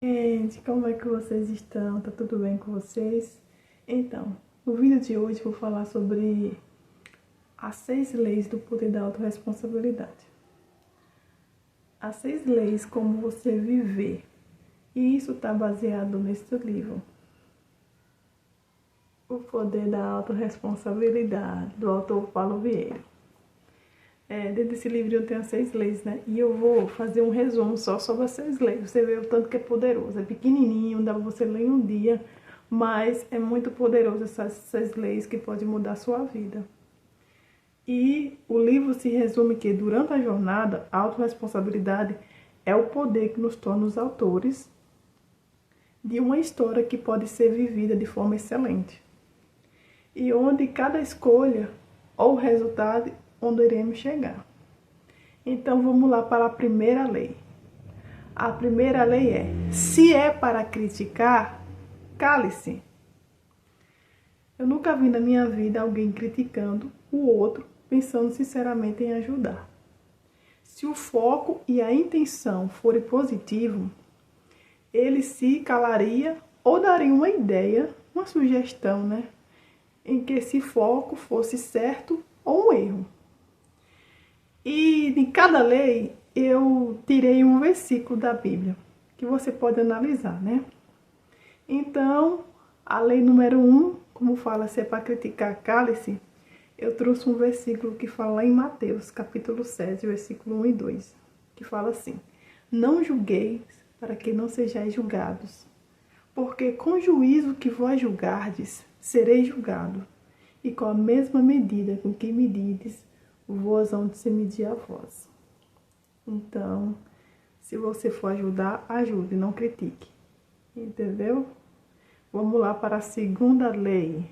Gente, como é que vocês estão? Tá tudo bem com vocês? Então, no vídeo de hoje eu vou falar sobre as 6 leis do poder da autorresponsabilidade. As 6 leis como você viver. E isso está baseado nesse livro. O poder da autorresponsabilidade, do autor Paulo Vieira. Dentro desse livro tem as 6 leis, né? E eu vou fazer um resumo só sobre as 6 leis. Você vê o tanto que é poderoso. É pequenininho, dá pra você ler em um dia. Mas é muito poderoso essas 6 leis que podem mudar a sua vida. E o livro se resume que durante a jornada, a autorresponsabilidade é o poder que nos torna os autores de uma história que pode ser vivida de forma excelente. E onde cada escolha ou resultado onde iremos chegar. Então vamos lá para a primeira lei. A primeira lei é: se é para criticar, cale-se. Eu nunca vi na minha vida alguém criticando o outro, pensando sinceramente em ajudar. Se o foco e a intenção forem positivos, ele se calaria ou daria uma ideia, uma sugestão, né? Em que esse foco fosse certo ou um erro. E de cada lei eu tirei um versículo da Bíblia, que você pode analisar, né? Então, a lei número 1, como fala, se é para criticar, cale-se, eu trouxe um versículo que fala em Mateus, capítulo 7, versículo 1 e 2, que fala assim: não julgueis para que não sejais julgados, porque com o juízo que vós julgardes, sereis julgados, e com a mesma medida com que medides, vós hão de se medir a vós. Então, se você for ajudar, ajude, não critique. Entendeu? Vamos lá para a segunda lei.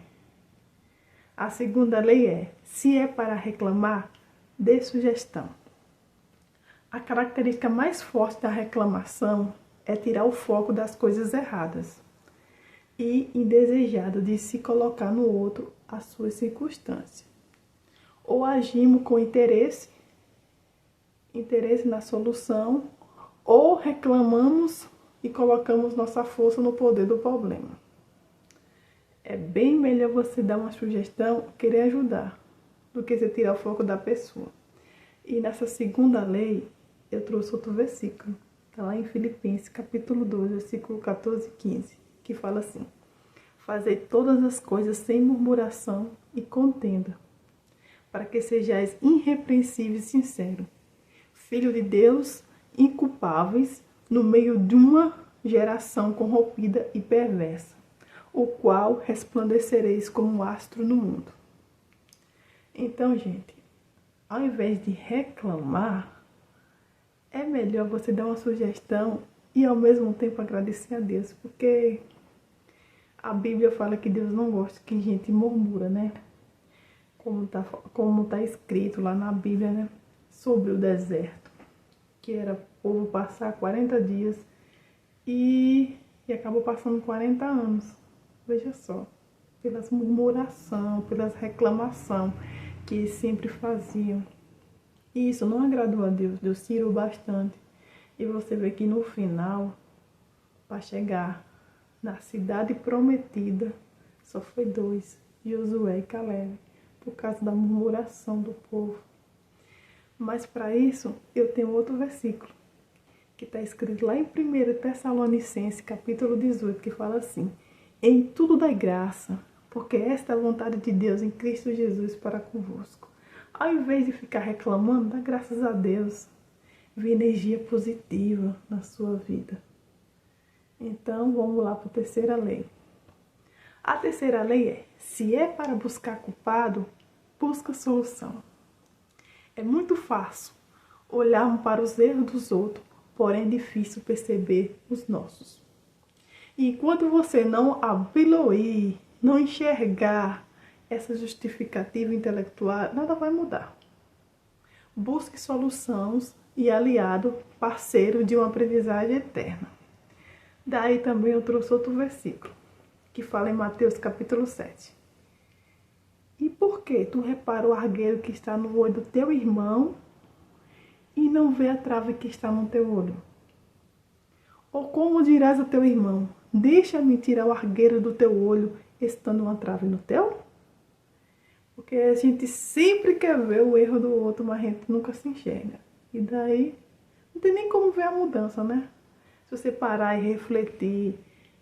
A segunda lei é: se é para reclamar, dê sugestão. A característica mais forte da reclamação é tirar o foco das coisas erradas e indesejado de se colocar no outro as suas circunstâncias. Ou agimos com interesse na solução, ou reclamamos e colocamos nossa força no poder do problema. É bem melhor você dar uma sugestão, querer ajudar, do que você tirar o foco da pessoa. E nessa segunda lei, eu trouxe outro versículo. Está lá em Filipenses, capítulo 2, versículo 14 e 15, que fala assim: fazei todas as coisas sem murmuração e contenda, para que sejais irrepreensíveis e sinceros, filho de Deus, inculpáveis, no meio de uma geração corrompida e perversa, o qual resplandecereis como um astro no mundo. Então, gente, ao invés de reclamar, é melhor você dar uma sugestão e ao mesmo tempo agradecer a Deus, porque a Bíblia fala que Deus não gosta que gente murmura, né? Como tá escrito lá na Bíblia, né? Sobre o deserto, que era o povo passar 40 dias e acabou passando 40 anos. Veja só, pelas murmuração, pelas reclamação que eles sempre faziam. E isso não agradou a Deus, Deus tirou bastante. E você vê que no final, para chegar na cidade prometida, só foi 2, Josué e Caleb, por causa da murmuração do povo. Mas para isso, eu tenho outro versículo, que está escrito lá em 1 Tessalonicenses, capítulo 18, que fala assim: em tudo dai graça, porque esta é a vontade de Deus em Cristo Jesus para convosco. Ao invés de ficar reclamando, dá graças a Deus. Vê energia positiva na sua vida. Então, vamos lá para a terceira lei. A terceira lei é: se é para buscar culpado, busca solução. É muito fácil olharmos para os erros dos outros, porém é difícil perceber os nossos. E enquanto você não abiloir, não enxergar essa justificativa intelectual, nada vai mudar. Busque soluções e aliado, parceiro de uma aprendizagem eterna. Daí também eu trouxe outro versículo, que fala em Mateus capítulo 7. E por que tu repara o argueiro que está no olho do teu irmão e não vê a trave que está no teu olho? Ou como dirás ao teu irmão, deixa-me tirar o argueiro do teu olho, estando uma trave no teu? Porque a gente sempre quer ver o erro do outro, mas a gente nunca se enxerga. E daí, não tem nem como ver a mudança, né? Se você parar e refletir,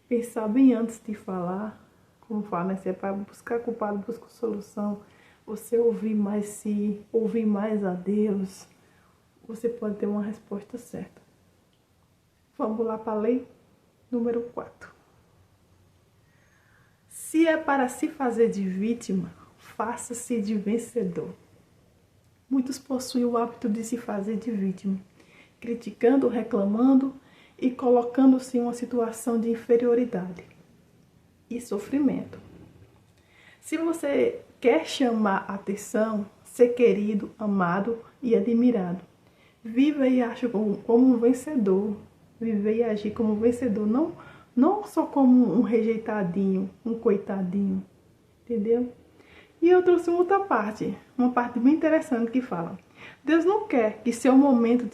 pensar bem antes de falar, como fala, né? Se é para buscar culpado, busca solução. Você ouvir mais si, ouvir mais a Deus, você pode ter uma resposta certa. Vamos lá para a lei número 4. Se é para se fazer de vítima, faça-se de vencedor. Muitos possuem o hábito de se fazer de vítima, criticando, reclamando e colocando-se em uma situação de inferioridade e sofrimento. Se você quer chamar atenção, ser querido, amado e admirado, viva e ache como um vencedor. Viver e agir como um vencedor, não só como um rejeitadinho, um coitadinho, entendeu? E eu trouxe uma parte bem interessante que fala: Deus não quer que seu momento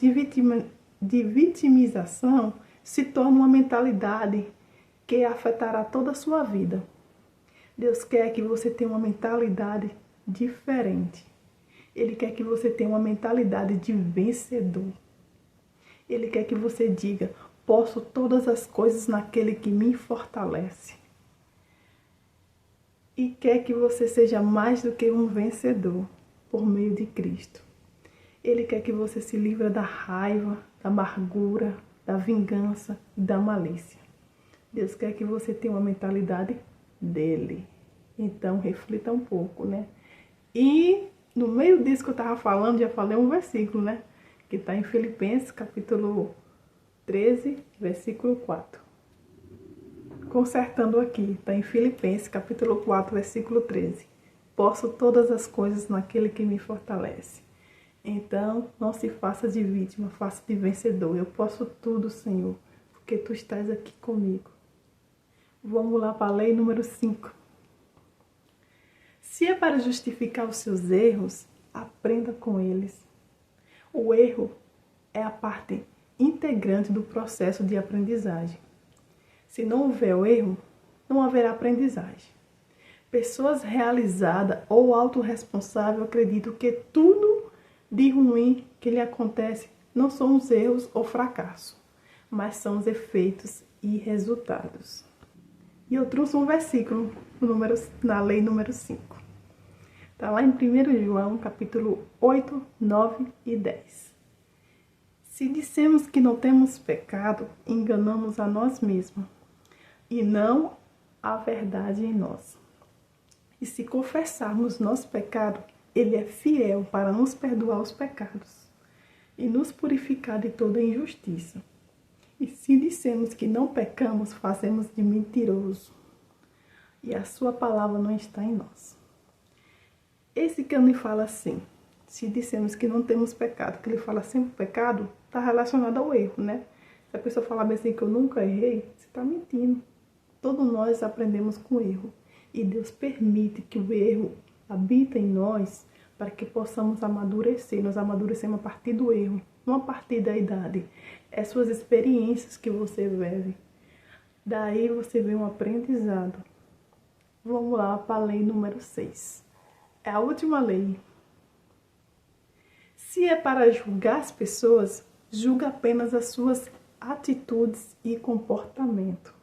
de vitimização se torne uma mentalidade que afetará toda a sua vida. Deus quer que você tenha uma mentalidade diferente. Ele quer que você tenha uma mentalidade de vencedor. Ele quer que você diga: posso todas as coisas naquele que me fortalece. E quer que você seja mais do que um vencedor por meio de Cristo. Ele quer que você se livre da raiva, da amargura, da vingança e da malícia. Deus quer que você tenha uma mentalidade dele. Então, reflita um pouco, né? E no meio disso que eu estava falando, já falei um versículo, né? Que está em Filipenses, capítulo 13, versículo 4. Consertando aqui, está em Filipenses, capítulo 4, versículo 13. Posso todas as coisas naquele que me fortalece. Então, não se faça de vítima, faça de vencedor. Eu posso tudo, Senhor, porque Tu estás aqui comigo. Vamos lá para a lei número 5. Se é para justificar os seus erros, aprenda com eles. O erro é a parte integrante do processo de aprendizagem. Se não houver o erro, não haverá aprendizagem. Pessoas realizadas ou autorresponsáveis acreditam que tudo de ruim que lhe acontece não são os erros ou fracasso, mas são os efeitos e resultados. E eu trouxe um versículo na lei número 5. Está lá em 1 João, capítulo 8, 9 e 10. Se dissemos que não temos pecado, enganamos a nós mesmos, e não a verdade em nós. E se confessarmos nosso pecado, Ele é fiel para nos perdoar os pecados e nos purificar de toda injustiça. E se dissemos que não pecamos, fazemos de mentiroso, e a sua palavra não está em nós. Esse que ele fala assim, se dissemos que não temos pecado, que ele fala sempre pecado, está relacionado ao erro, né? Se a pessoa falar bem assim que eu nunca errei, você está mentindo. Todos nós aprendemos com erro. E Deus permite que o erro habite em nós para que possamos amadurecer. Nós amadurecemos a partir do erro, não a partir da idade. É suas experiências que você vive. Daí você vê um aprendizado. Vamos lá para a lei número 6. É a última lei. Se é para julgar as pessoas, julga apenas as suas atitudes e comportamento.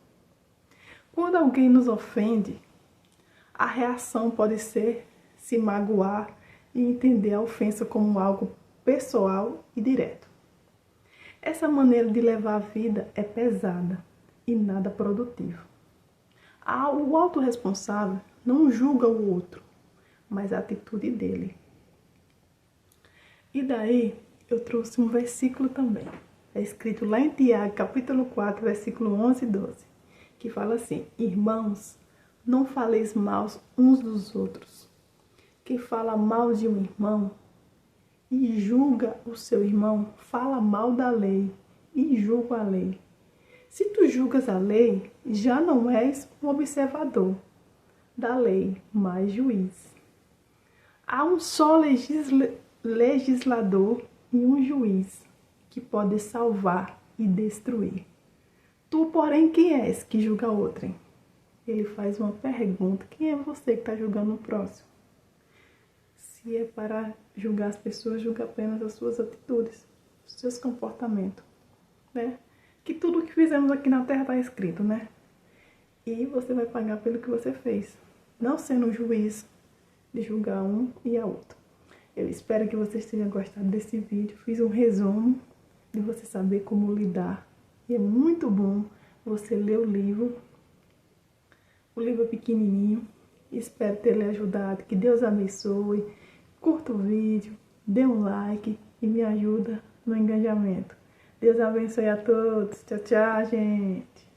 Quando alguém nos ofende, a reação pode ser se magoar e entender a ofensa como algo pessoal e direto. Essa maneira de levar a vida é pesada e nada produtiva. O autorresponsável não julga o outro, mas a atitude dele. E daí eu trouxe um versículo também. É escrito lá em Tiago, capítulo 4, versículo 11 e 12, que fala assim: Irmãos, não faleis mal uns dos outros. Quem fala mal de um irmão e julga o seu irmão, fala mal da lei e julga a lei. Se tu julgas a lei, já não és um observador da lei, mas juiz. Há um só legislador e um juiz que pode salvar e destruir. Tu, porém, quem és que julga outrem? Ele faz uma pergunta. Quem é você que está julgando o próximo? Se é para julgar as pessoas, julga apenas as suas atitudes, os seus comportamentos, né? Que tudo o que fizemos aqui na Terra está escrito, né? E você vai pagar pelo que você fez. Não sendo um juiz de julgar um e a outro. Eu espero que vocês tenham gostado desse vídeo. Fiz um resumo de você saber como lidar. E é muito bom você ler o livro. O livro é pequenininho. Espero ter lhe ajudado. Que Deus abençoe. Curta o vídeo, dê um like e me ajuda no engajamento. Deus abençoe a todos. Tchau, tchau, gente.